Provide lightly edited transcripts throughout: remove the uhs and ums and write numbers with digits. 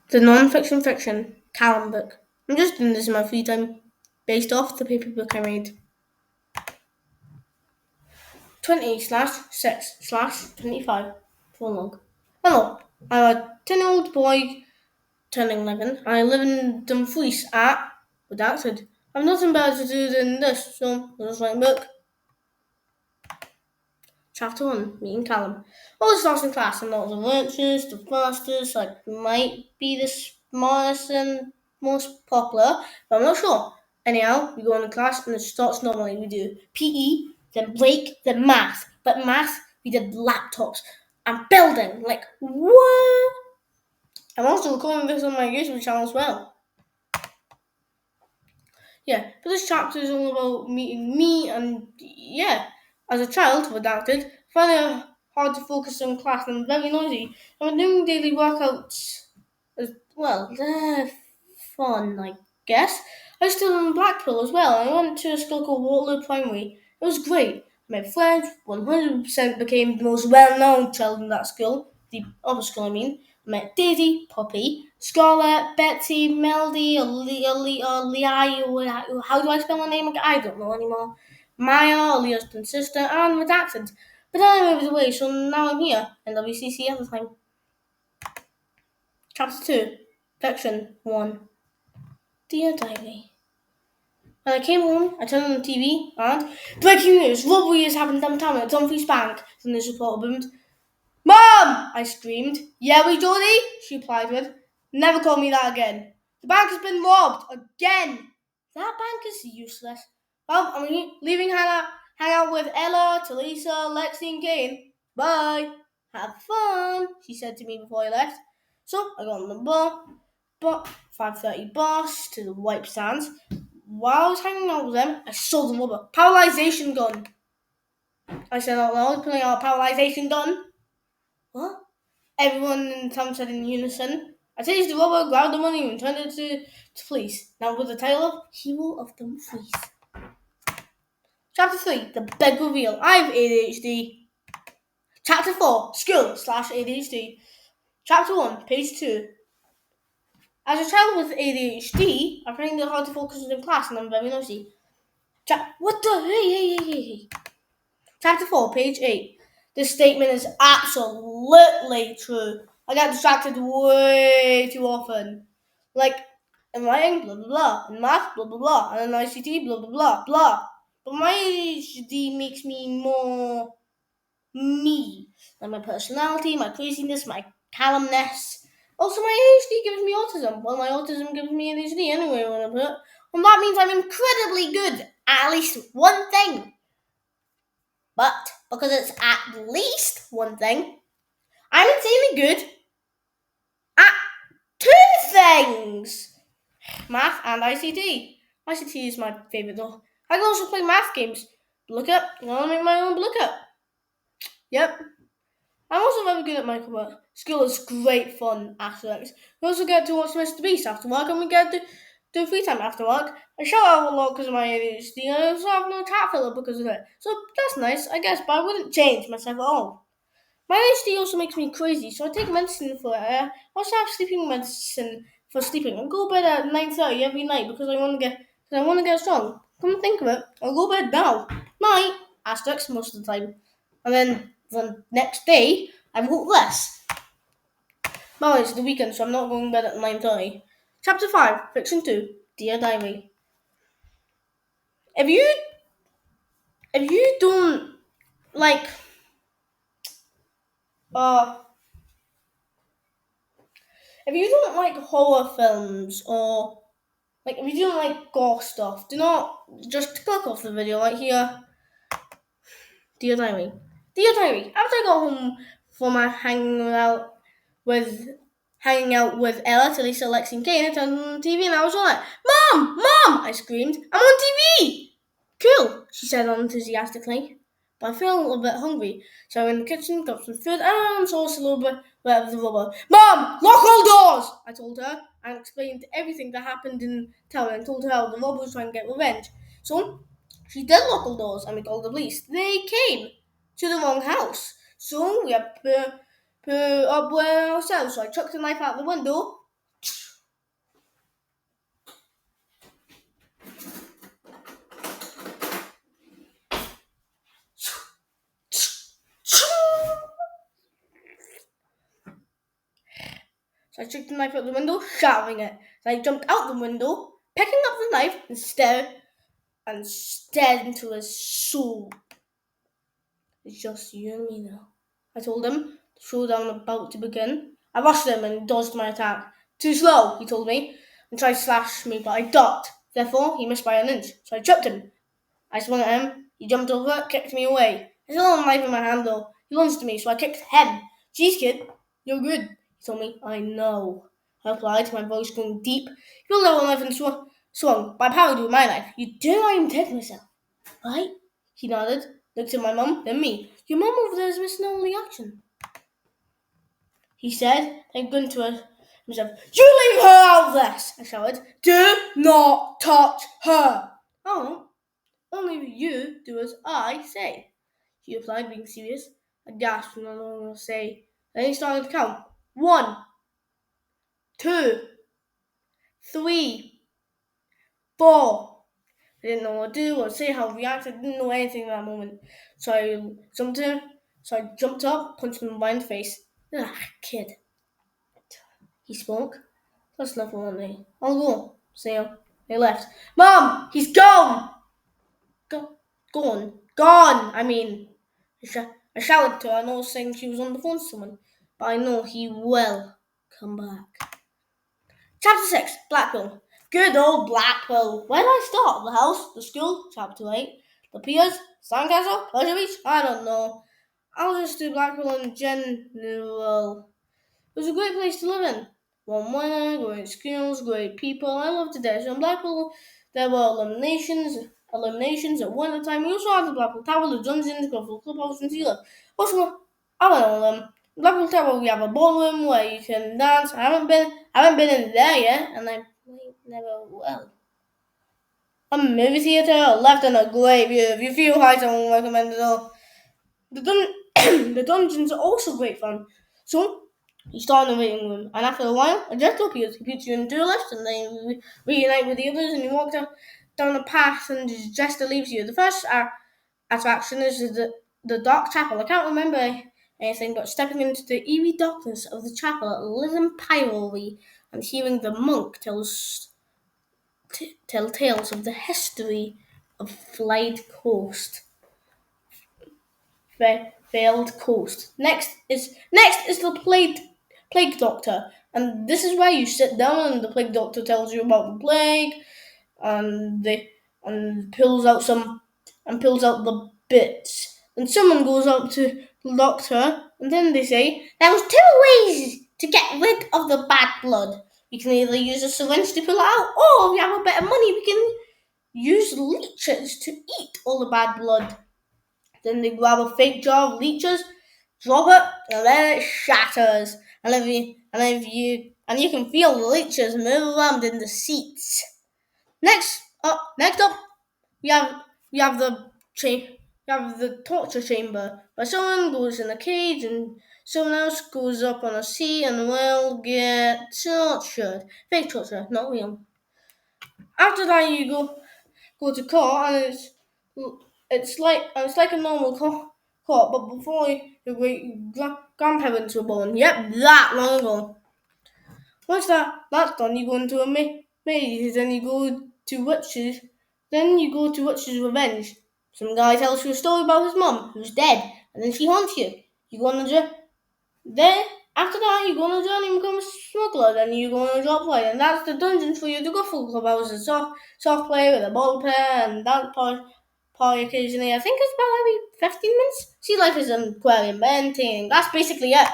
The non-fiction fiction Kalum book. I'm just doing this in my free time, based off the paper book I read. 20/6/25 Prologue. Hello, I'm a 10-year-old boy turning 11. I live in Dumfries at Redacted. I've nothing better to do than this, so I'll just write a book. Chapter 1, Meeting Callum. I was lost in class. I'm not the richest, the fastest, I might be the smartest and most popular, but I'm not sure. Anyhow, we go into class and it starts normally. We do PE, then break, then math. But math, we did laptops and building. Like, what? I'm also recording this on my YouTube channel as well. Yeah, but this chapter is all about meeting me and, yeah, as a child, redacted, finding it hard to focus on class and very noisy. I'm doing daily workouts as well. They're fun, I guess. I still in Blackpool as well. I went to a school called Waterloo Primary. It was great. My friends 100% became the most well-known child in that school. The other school, I mean. I met Daisy, Poppy, Scarlett, Betsy, Melody, how do I spell her name? I don't know anymore. Maya, Leah's twin sister, and Redacted. But then I moved away, so now I'm here in WCC at the time. Chapter 2, Fiction 1. Dear Diary. When I came home, I turned on the TV and breaking news! Robbery has happened downtown at Dumfries Bank. The news reporter boomed. Mom! I screamed. Yeah, we Geordie? She replied with. Never call me that again. The bank has been robbed again. That bank is useless. Well, I'm leaving hang out with Ella, Talisa, Lexi, and Kane. Bye. Have fun, she said to me before I left. So I got on the 5:30 bus to the wipe stands. While I was hanging out with them, I saw the robber. Paralyzation gun. I said out loud, pulling out a paralyzation gun. What? Everyone in town said in unison. I seized the robber, grabbed the money, and turned it to police. Now with the title of Hero of Dumfries. Chapter 3, The Big Reveal. I have ADHD. Chapter 4, School/ADHD. Chapter 1, page 2. As a child with ADHD, I find it hard to focus in class and I'm very noisy. What the? Hey. Chapter 4, page 8. This statement is absolutely true. I get distracted way too often. Like, in writing, blah, blah, blah. In math, blah, blah, blah. And in ICT, blah, blah, blah, blah. But my ADHD makes me more me. Like my personality, my craziness, my calumness. Also, my ADHD gives me autism. Well, my autism gives me ADHD anyway, when I put it. And that means I'm incredibly good at least one thing. But because it's at least one thing, I'm insanely good at two things. Math and ICT. ICT is my favourite though. I can also play math games. Look up. I want to make my own look up. Yep. I'm also very good at microwork. School is great fun aspects. We also get to watch Mr. Beast after work and we get to do free time after work. I shout out a lot because of my ADHD and I also have no chat filler because of it. So that's nice, I guess, but I wouldn't change myself at all. My ADHD also makes me crazy, so I take medicine for it. I also have sleeping medicine for sleeping. I go to bed at 9:30 every night because I want to get strong. Come to think of it, I'll go to bed now. Night, asterisks most of the time. And then the next day, I woke less. Well, it's the weekend, so I'm not going to bed at 9:30. Chapter 5, Fiction 2, Dear Diary. If you don't like if you don't like horror films or like if you don't like gore stuff, do not just click off the video right here. Dear Diary. Dear Diary, after I got home from my hanging out with Ella, Talisa, Lexi, and Kane, I turned on the TV and I was all like, Mom! Mom! I screamed. I'm on TV! Cool, she said enthusiastically. But I feel a little bit hungry, so I went in the kitchen, got some food, and saw us a little bit of the robber. Mom! Lock all doors! I told her, and explained everything that happened in town and told her how the robber was trying to get revenge. So, she did lock all doors, and we called the police. They came to the wrong house. So, we had put up with ourselves, so I chucked the knife out the window, So I chucked the knife out the window, shouting it. Then I jumped out the window, picking up the knife and stared into his soul. It's just you and me now, I told him, the showdown about to begin. I rushed him and dodged my attack. Too slow, he told me, and tried to slash me, but I ducked. Therefore, he missed by an inch, so I tripped him. I swung at him. He jumped over, kicked me away. I still had a knife in my hand, though. He lunged at me, so I kicked him. Jeez, kid, you're good, he told me. I know, I replied, my voice going deep. He pulled out a knife and swung, but I powered with my knife. You dare not even take myself, right? He nodded, looked at my mum, then me. Your mum over there is missing all the action, he said, then grinned to himself. You leave her out of this, I shouted. Do not touch her. Oh, only you do as I say, he replied, being serious. I gasped and I don't know what to say. Then he started to count. 1, 2, 3, 4. I didn't know what to do or say, how to react. I didn't know anything at that moment. So I jumped up, punched him right in the face. Kid, he spoke. That's enough for me. I'll go. So they left. Mom, he's gone! Gone! I mean, I shouted to her, I know saying she was on the phone to someone, but I know he will come back. Chapter 6, Blackpool. Good old Blackpool. Where did I start? The house? The school? Chapter 8. The piers? Sandcastle? Pleasure Beach? I don't know. I'll just do Blackpool in general. It was a great place to live in. Warm weather, great schools, great people. I loved it there. So in Blackpool, there were eliminations at one time. We also had the Blackpool Tower, the dungeons, Gruffle Clubhouse, and Sea Life. Also, I went on them. In Blackpool Tower, we have a ballroom where you can dance. I haven't been in there yet, and I never will. A movie theatre left in a great view. If you feel heights, I won't recommend it all. The dungeons are also great fun. So, you start in the waiting room, and after a while, a jet appears. He puts you into a lift, and then you reunite with the others, and you walk down a path, and the jester leaves you. The first attraction is the dark chapel. I can't remember anything but stepping into the eerie darkness of the chapel at Lytham and hearing the monk tell tales of the history of failed coast. Next is the plague doctor, and this is where you sit down and the plague doctor tells you about the plague, and pulls out the bits. And someone goes up to the doctor, and then they say there was 2 ways to get rid of the bad blood. We can either use a syringe to pull it out, or if we have a bit of money, we can use leeches to eat all the bad blood. Then they grab a fake jar of leeches, drop it, and then it shatters. And you can feel the leeches move around in the seats. Next up, we have the torture chamber, where someone goes in a cage and someone else goes up on a seat and will get tortured. Fake torture, not real. After that, you go to court, and it's like a normal court, but before your great grandparents were born. Yep, that long ago. Once that's done, you go into a maze, then you go to witches. Then you go to Witch's Revenge. Some guy tells you a story about his mum, who's dead, and then she haunts you. You go on a journey. Then, after that, you go on a journey and become a smuggler. Then you go on a job play, and that's the dungeons for you to go for. Clubhouses, soft play with a ball player, and dance party occasionally. I think it's about every 15 minutes. Sea Life is an aquarium, entertaining. That's basically it.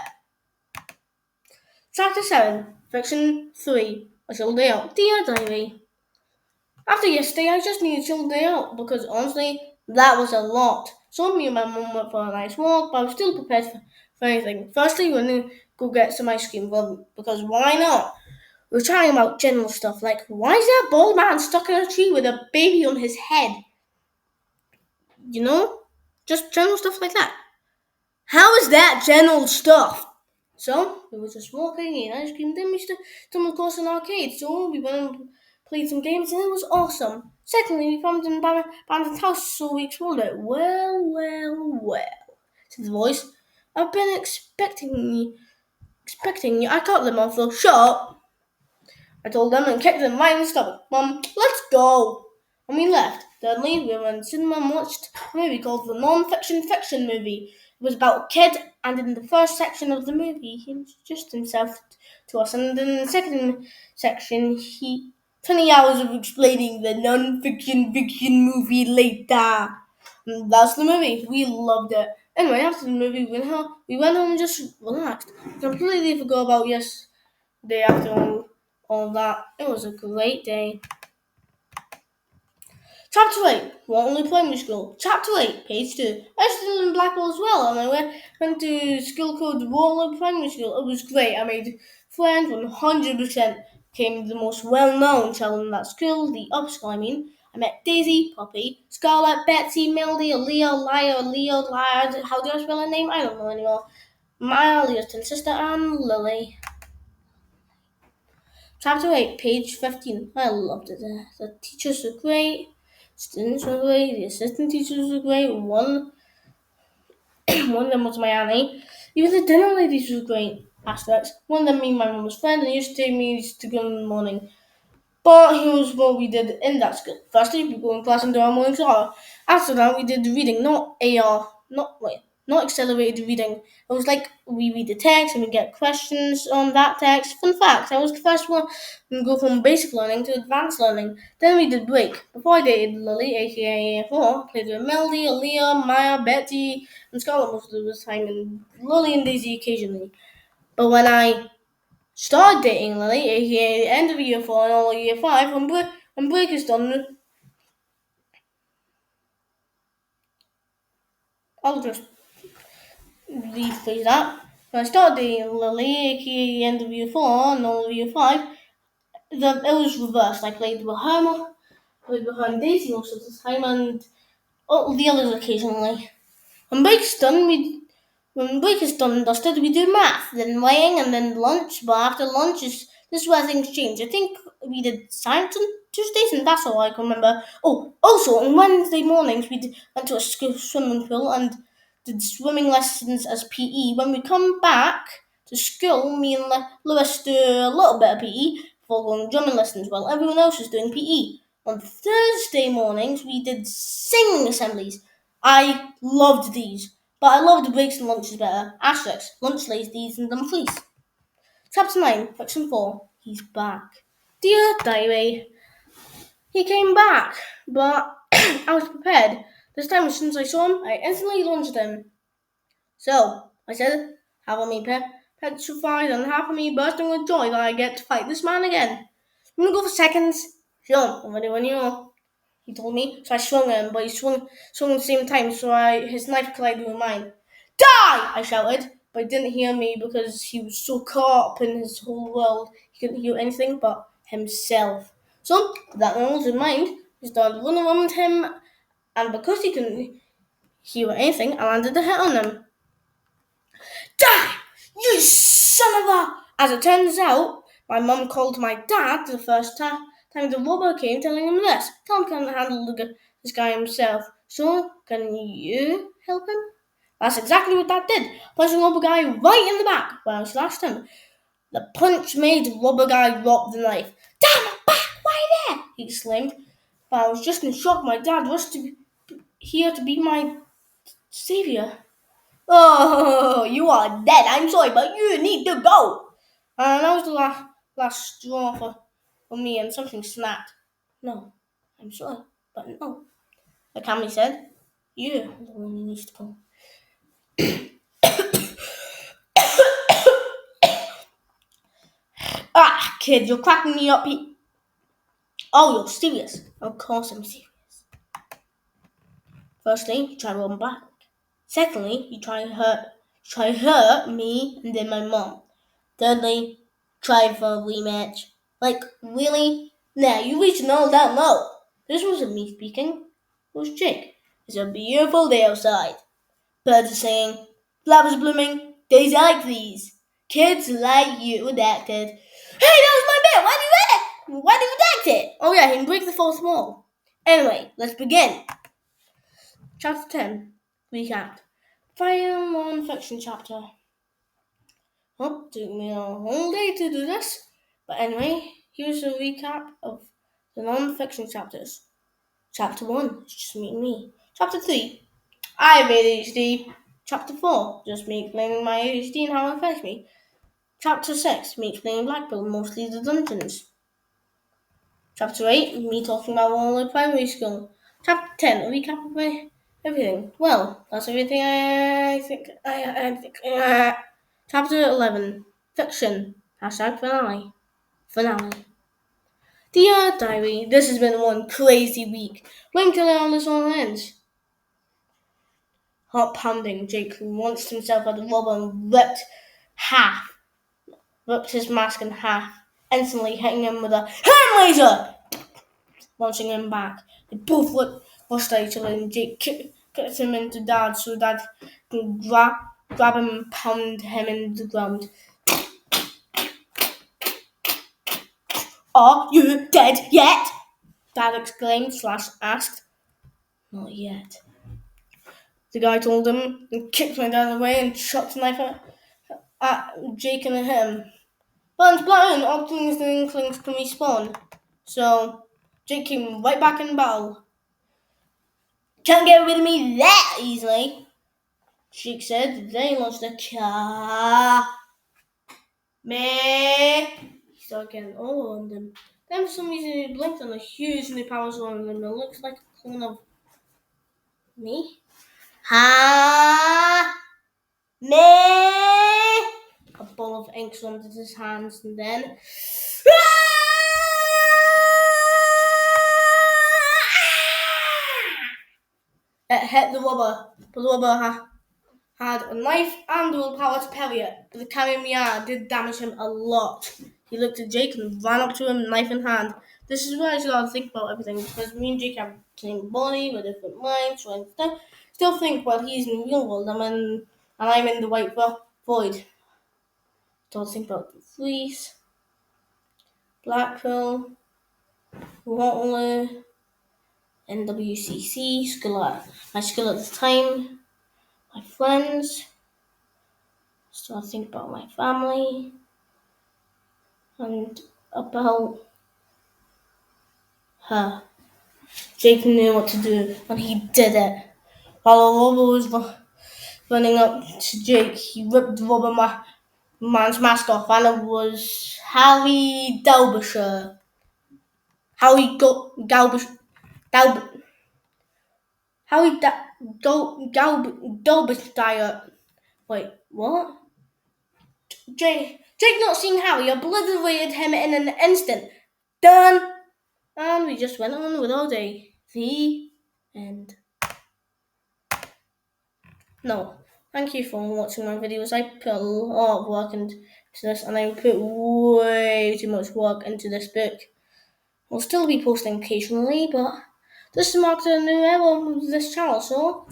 Chapter 7, Fiction 3, A Chill Day Out. Dear Diary. After yesterday, I just need a chill day out because honestly, that was a lot. So me and my mum went for a nice walk, but I was still prepared for anything. Firstly, we're going to go get some ice cream because why not? We were chatting about general stuff like, why is there a bald man stuck in a tree with a baby on his head? You know? Just general stuff like that. How is that general stuff? So, we were just walking, eating ice cream, then we stumbled across an arcade, so we went and played some games, and it was awesome. Secondly, we found an abandoned house, so we explored it. Well, said the voice. I've been expecting expecting you. I caught them off, so shut up. I told them and kicked them right in the stomach. Mum, let's go. And we left. Thirdly, we went to the cinema and watched a movie called the Non-Fiction Fiction Movie. It was about a kid, and in the first section of the movie, he introduced himself to us, and in the second section, 20 hours of explaining the non-fiction fiction movie later. And that's the movie. We loved it. Anyway, after the movie, we went home and just relaxed. Completely forgot about yesterday after all that. It was a great day. Chapter 8, Waterloo Primary School. Chapter 8, page 2. I was still in Blackpool as well, and I went to school called Waterloo Primary School. It was great. I made friends 100%. Became the most well-known child in that school, the upschool, I mean. I met Daisy, Poppy, Scarlett, Betsy, Melody, Leo, Lyra, how do I spell her name? I don't know anymore. Maya, Leo's twin sister, and Lily. Chapter 8, page 15. I loved it there. The teachers were great, students were great, the assistant teachers were great. One of them was my auntie. Even the dinner ladies were great. Asterisks. One of them, me and my mum was friend, and used to take me to go in the morning. But here's what we did in that school. Firstly, we go in class and do our morning shower. After that, we did reading, not accelerated reading. It was like we read the text and we get questions on that text. Fun fact, I was the first one to go from basic learning to advanced learning. Then we did break. Before I dated Lily, aka AF4, played with Melody, Aaliyah, Maya, Betty, and Scarlett most of the time, and Lily and Daisy occasionally. But when I started dating Lily, aka the end of year 4 and all of year 5, when break is done, I'll just rephrase that. When I started dating Lily, aka the end of year 4 and all of year 5, it was reversed. I played with her and Daisy most of the time, and the others occasionally. When break's done, when break is done and dusted, we do math, then writing, and then lunch. But after lunch, this is where things change. I think we did science on Tuesdays, and that's all I can remember. Oh, also on Wednesday mornings, went to a school swimming pool and did swimming lessons as PE. When we come back to school, me and Lewis do a little bit of PE before going drumming lessons while everyone else is doing PE. On Thursday mornings, we did singing assemblies. I loved these, but I loved breaks and lunches better. Asterisks, lunch lays these and Dumfries. Chapter 9, Section 4, He's Back. Dear Diary, he came back, but I was prepared. This time, as soon as I saw him, I instantly lunged at him. So, I said, half of me petrified and half of me bursting with joy that I get to fight this man again. I'm gonna go for seconds. Sure, I'm ready when you are. He told me, so I swung at him, but he swung at the same time, so his knife collided with mine. Die! I shouted, but he didn't hear me because he was so caught up in his whole world, he couldn't hear anything but himself. So, with that knowledge in mind, he started running around him, and because he couldn't hear anything, I landed a hit on him. Die! You son of a... As it turns out, my mum called my dad the first time the robber came, telling him this. Tom can't handle this guy himself, so can you help him? That's exactly what Dad did, punching the robber guy right in the back where I slashed him. The punch made the robber guy drop the knife. Damn, I'm back! Why there? He exclaimed. But I was just in shock. My dad rushed here to be my savior. Oh, you are dead. I'm sorry, but you need to go. And that was the last straw for me, and something snapped. No, I'm sorry, but no. Like Cammy said, you're the one who needs to go. Kid, you're cracking me up. Oh, you're serious. Of course I'm serious. Firstly, you try to run back. Secondly, you try hurt me and then my mom. Thirdly, try for a rematch. Like, really? Nah, you reached all that low. This wasn't me speaking. It was Jake. It's a beautiful day outside. Birds are singing. Flowers are blooming. Days are like these. Kids like you redacted. Hey, that was my bit! Why did you redact it? Oh yeah, he can break the fourth wall. Anyway, let's begin. Chapter 10. Recap. Final non-fiction chapter. Oh, took me a whole day to do this. But anyway, here's a recap of the non-fiction chapters. Chapter 1, it's just me and me. Chapter 3, I have ADHD. Chapter 4, just me explaining my ADHD and how it affects me. Chapter 6, me explaining Blackpool, mostly the dungeons. Chapter 8, me talking about Waterloo Primary School. Chapter 10, a recap of my everything. Well, that's everything I think. Chapter 11, fiction. Hashtag finale. Dear Diary, this has been one crazy week. Wait till all this all ends. Heart pounding, Jake launched himself at the rubber and ripped his mask in half, instantly hitting him with a hand laser, launching him back. They both rushed at each other, and Jake kicked him into Dad so Dad could grab him and pound him into the ground. Are you dead yet? Dad exclaimed / asked. Not yet. The guy told him and kicked my dad away and chucked a knife at Jake and hit him. But in Splatoon, all things and inklings can respawn. So Jake came right back in battle. Can't get rid of me that easily, Jake said. Then he launched a car. Meh. He started getting all around him. Then for some reason he blinked and a huge new power was on him. It looks like a clone of me. Ha! Meh! A ball of ink swarmed into his hands and then... It hit the rubber, but the rubber had a knife and the willpower to parry it. But the Kamehameha did damage him a lot. He looked at Jake and ran up to him, knife in hand. This is where I gotta think about everything, because me and Jake have the same body with different minds, so I still think while he's in the real world, and I'm in the white void. Don't think about the fleece, Blackpool, Waterloo, NWCC, my school at the time, my friends. Start think about my family and about her. Jake knew what to do, and he did it. While the robber was running up to Jake, he ripped the rubber man's mask off, and it was Harry Dalbishire. Harry Dalbishire. Wait, what? Jake not seeing Harry obliterated him in an instant. Done! And we just went on with our day. The end. No, thank you for watching my videos. I put a lot of work into this, and I put way too much work into this book. I'll still be posting occasionally, but this marks a new era of this channel, so